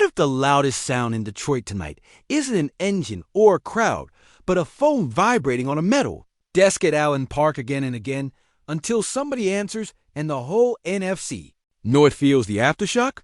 if the loudest sound in Detroit tonight isn't an engine or a crowd, but a phone vibrating on a metal desk at Allen Park again and again until somebody answers and the whole NFC North feels the aftershock?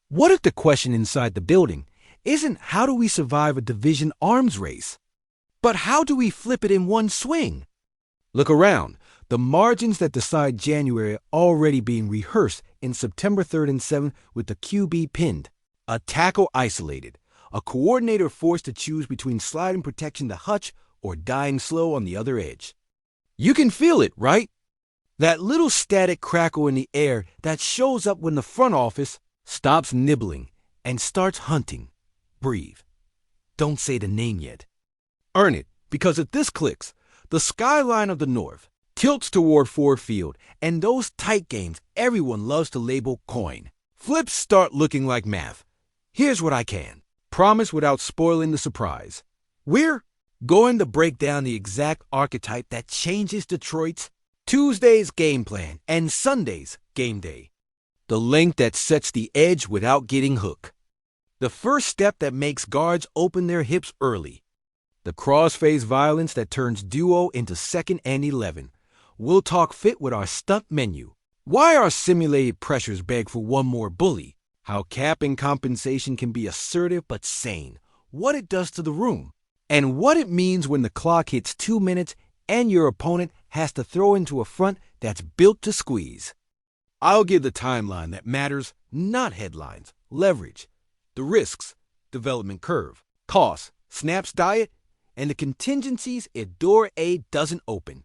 What if the question inside the building isn't how do we survive a division arms race, but how do we flip it in one swing? Look around. The margins that decide January are already being rehearsed in September 3rd and 7th with the QB pinned, a tackle isolated, a coordinator forced to choose between sliding protection to hutch or dying slow on the other edge. You can feel it, right? That little static crackle in the air that shows up when the front office stops nibbling and starts hunting. Breathe. Don't say the name yet. Earn it, because if this clicks, the skyline of the North tilts toward Ford Field, and those tight games everyone loves to label coin flips start looking like math. Here's what I can promise without spoiling the surprise. We're going to break down the exact archetype that changes Detroit's Tuesday's game plan and Sunday's game day. The length that sets the edge without getting hooked. The first step that makes guards open their hips early. The cross-face violence that turns duo into second and 11. We'll talk fit with our stunt menu. Why our simulated pressures beg for one more bully. How capping compensation can be assertive but sane. What it does to the room. And what it means when the clock hits 2 minutes and your opponent has to throw into a front that's built to squeeze. I'll give the timeline that matters, not headlines, leverage, the risks, development curve, costs, snaps diet, and the contingencies if door A doesn't open.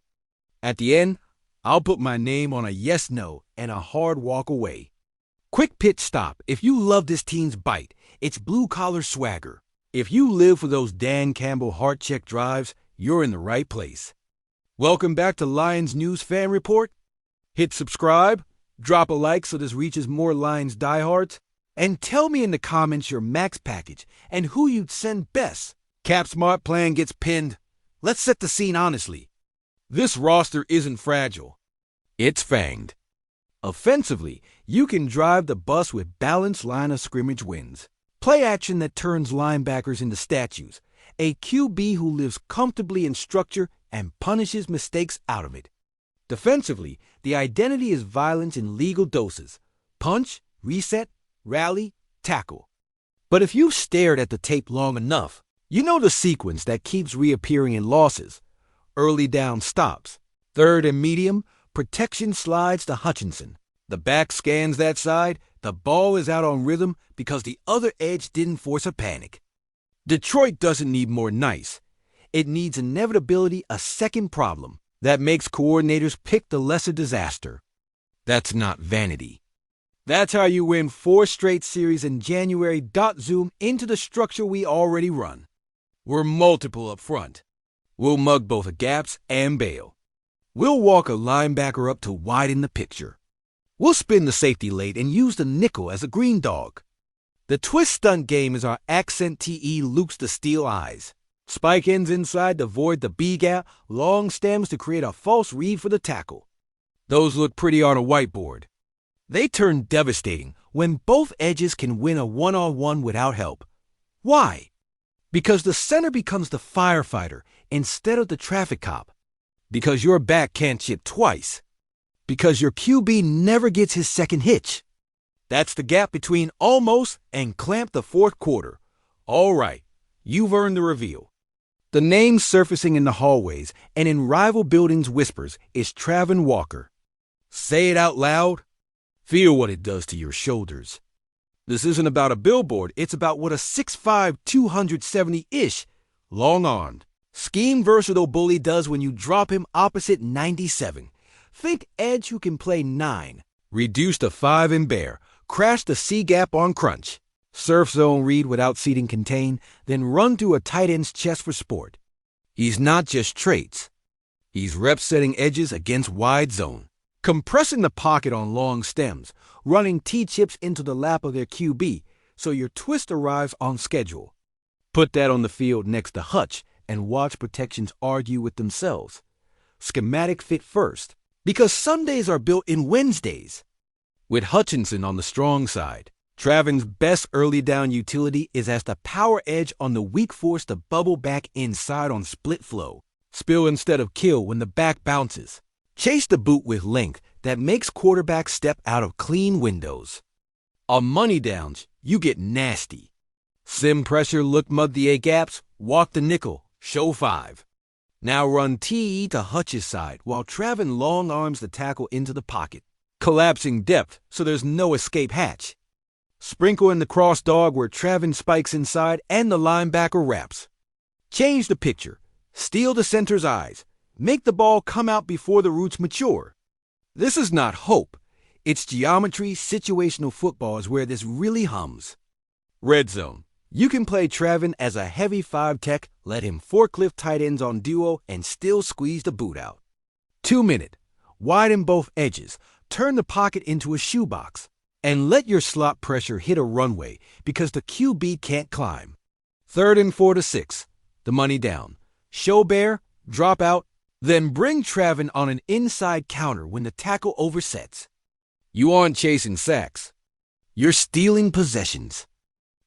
At the end, I'll put my name on a yes-no and a hard walk away. Quick pitch stop. If you love this team's bite, it's blue-collar swagger. If you live for those Dan Campbell heart-check drives, you're in the right place. Welcome back to Lions News Fan Report. Hit subscribe, drop a like so this reaches more Lions diehards, and tell me in the comments your max package and who you'd send best. Cap Smart plan gets pinned. Let's set the scene honestly. This roster isn't fragile. It's fanged. Offensively, you can drive the bus with balanced line of scrimmage wins. Play action that turns linebackers into statues. A QB who lives comfortably in structure and punishes mistakes out of it. Defensively, the identity is violence in legal doses. Punch, reset, rally, tackle. But if you've stared at the tape long enough, you know the sequence that keeps reappearing in losses. Early down stops. Third and medium, protection slides to Hutchinson. The back scans that side, the ball is out on rhythm because the other edge didn't force a panic. Detroit doesn't need more nice. It needs inevitability, a second problem that makes coordinators pick the lesser disaster. That's not vanity. That's how you win 4 straight series in January. Zoom into the structure we already run. We're multiple up front. We'll mug both the gaps and bail. We'll walk a linebacker up to widen the picture. We'll spin the safety late and use the nickel as a green dog. The twist stunt game is our accent TE loops to steal eyes. Spike ends inside to void the B gap, long stems to create a false read for the tackle. Those look pretty on a whiteboard. They turn devastating when both edges can win a one-on-one without help. Why? Because the center becomes the firefighter instead of the traffic cop. Because your back can't chip twice. Because your QB never gets his second hitch. That's the gap between almost and clamp the fourth quarter. All right, you've earned the reveal. The name surfacing in the hallways and in rival buildings' whispers is Travon Walker. Say it out loud. Feel what it does to your shoulders. This isn't about a billboard. It's about what a 6'5", 270-ish, long-armed, scheme-versatile bully does when you drop him opposite 97. Think edge who can play 9. Reduce to 5 and bear. Crash the C-gap on crunch. Surf zone read without seating contain, then run through a tight end's chest for sport. He's not just traits. He's rep-setting edges against wide zone. Compressing the pocket on long stems, running T-chips into the lap of their QB so your twist arrives on schedule. Put that on the field next to Hutch and watch protections argue with themselves. Schematic fit first, because Sundays are built in Wednesdays. With Hutchinson on the strong side, Travon's best early down utility is as the power edge on the weak force to bubble back inside on split flow. Spill instead of kill when the back bounces. Chase the boot with length that makes quarterbacks step out of clean windows. On money downs, you get nasty. Sim pressure, look mud the A gaps, walk the nickel, show 5. Now run TE to Hutch's side while Travon long arms the tackle into the pocket, collapsing depth so there's no escape hatch. Sprinkle in the cross dog where Travon spikes inside and the linebacker wraps. Change the picture. Steal the center's eyes. Make the ball come out before the roots mature. This is not hope. It's geometry. Situational football is where this really hums. Red zone. You can play Travon as a heavy 5 tech, let him forklift tight ends on duo, and still squeeze the boot out. 2-minute. Widen both edges. Turn the pocket into a shoebox. And let your slot pressure hit a runway because the QB can't climb. 3rd and 4 to 6. The money down. Show bear, drop out, then bring Travon on an inside counter when the tackle oversets. You aren't chasing sacks. You're stealing possessions.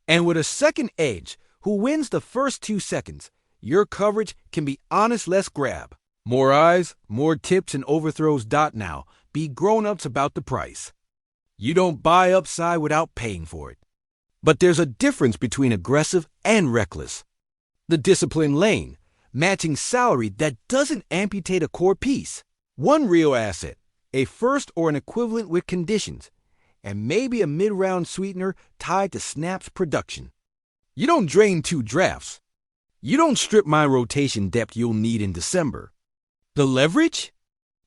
And with a second edge who wins the first 2 seconds, your coverage can be honest, less grab. More eyes, more tips and overthrows. Now, be grown-ups about the price. You don't buy upside without paying for it. But there's a difference between aggressive and reckless. The disciplined lane, matching salary that doesn't amputate a core piece. One real asset, a first or an equivalent with conditions, and maybe a mid-round sweetener tied to Snap's production. You don't drain 2 drafts. You don't strip my rotation depth you'll need in December. The leverage?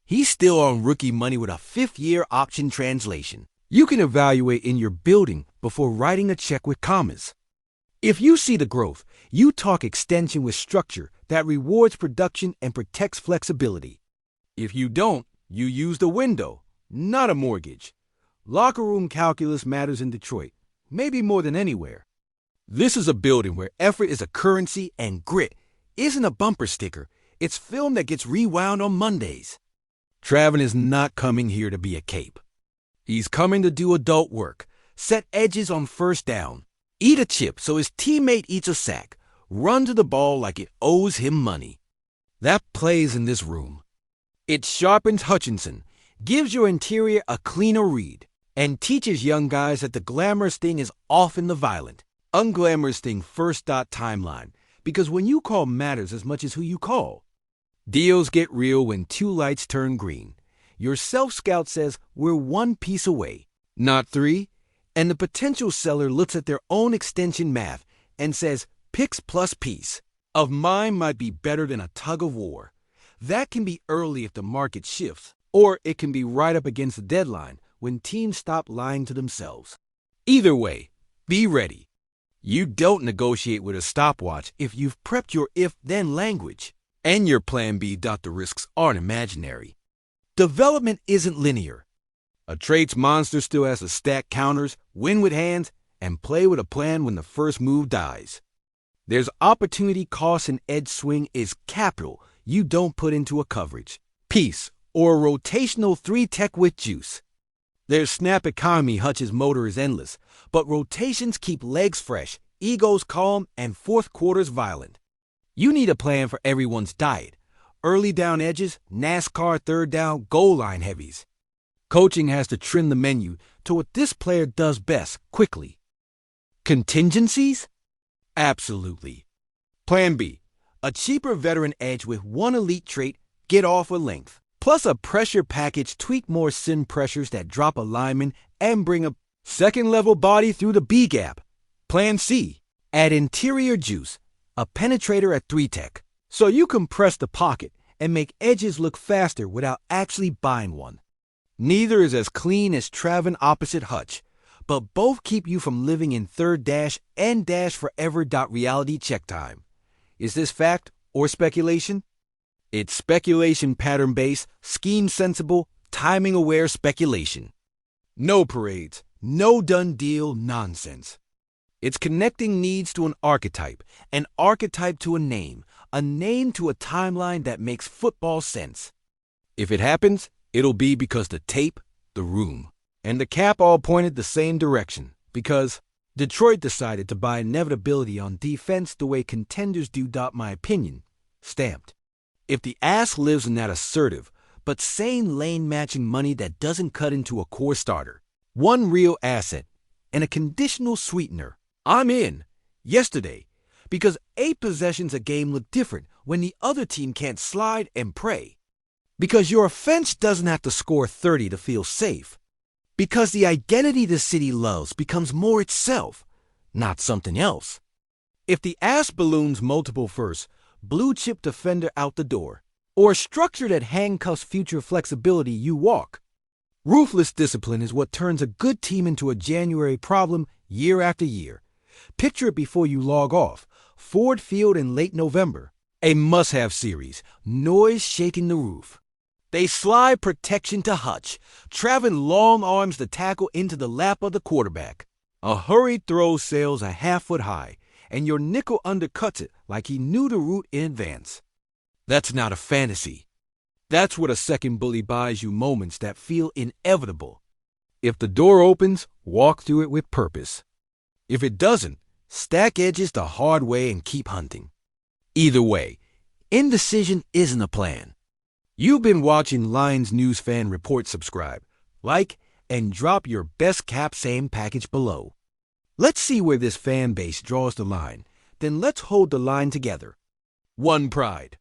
He's still on rookie money with a 5th-year option translation. You can evaluate in your building before writing a check with commas. If you see the growth, you talk extension with structure that rewards production and protects flexibility. If you don't, you use the window, not a mortgage. Locker room calculus matters in Detroit, maybe more than anywhere. This is a building where effort is a currency and grit isn't a bumper sticker. It's film that gets rewound on Mondays. Travon is not coming here to be a cape. He's coming to do adult work, set edges on first down, eat a chip so his teammate eats a sack, run to the ball like it owes him money. That plays in this room. It sharpens Hutchinson, gives your interior a cleaner read, and teaches young guys that the glamorous thing is often the violent, unglamorous thing first. Timeline, because when you call matters as much as who you call. Deals get real when 2 lights turn green. Your self-scout says we're 1 piece away, not 3, and the potential seller looks at their own extension math and says picks plus piece of mine might be better than a tug of war. That can be early if the market shifts, or it can be right up against the deadline when teams stop lying to themselves. Either way, be ready. You don't negotiate with a stopwatch if you've prepped your if-then language. And your plan B. The risks aren't imaginary. Development isn't linear. A traits monster still has to stack counters, win with hands, and play with a plan when the first move dies. There's opportunity cost and edge swing is capital you don't put into a coverage, piece, or a rotational 3 tech with juice. There's snap economy. Hutch's motor is endless, but rotations keep legs fresh, egos calm, and 4th quarters violent. You need a plan for everyone's diet. Early down edges, NASCAR 3rd down, goal line heavies. Coaching has to trim the menu to what this player does best, quickly. Contingencies? Absolutely. Plan B. A cheaper veteran edge with 1 elite trait, get off with length. Plus a pressure package, tweak more sim pressures that drop a lineman and bring a second-level body through the B gap. Plan C. Add interior juice, a penetrator at 3 tech, so you compress the pocket and make edges look faster without actually buying one. Neither is as clean as Travon opposite Hutch, but both keep you from living in 3rd dash and dash forever. Reality check time. Is this fact or speculation? It's speculation, pattern-based, scheme-sensible, timing-aware speculation. No parades, no done deal nonsense. It's connecting needs to an archetype to a name to a timeline that makes football sense. If it happens, it'll be because the tape, the room, and the cap all pointed the same direction. Because Detroit decided to buy inevitability on defense the way contenders do. My opinion, stamped. If the ass lives in that assertive, but sane lane-matching money that doesn't cut into a core starter, one real asset, and a conditional sweetener, I'm in. Yesterday. Because 8 possessions a game look different when the other team can't slide and pray. Because your offense doesn't have to score 30 to feel safe. Because the identity the city loves becomes more itself, not something else. If the ass balloons multiple firsts, blue chip defender out the door, or a structure that handcuffs future flexibility, you walk. Ruthless discipline is what turns a good team into a January problem year after year. Picture it before you log off. Ford Field in late November. A must-have series. Noise shaking the roof. They slide protection to Hutch. Travon long arms the tackle into the lap of the quarterback. A hurried throw sails a half-foot high, and your nickel undercuts it like he knew the route in advance. That's not a fantasy. That's what a second bully buys you, moments that feel inevitable. If the door opens, walk through it with purpose. If it doesn't, stack edges the hard way and keep hunting. Either way, indecision isn't a plan. You've been watching Lions News Fan Report. Subscribe, like, and drop your best cap same package below. Let's see where this fan base draws the line. Then let's hold the line together. One pride.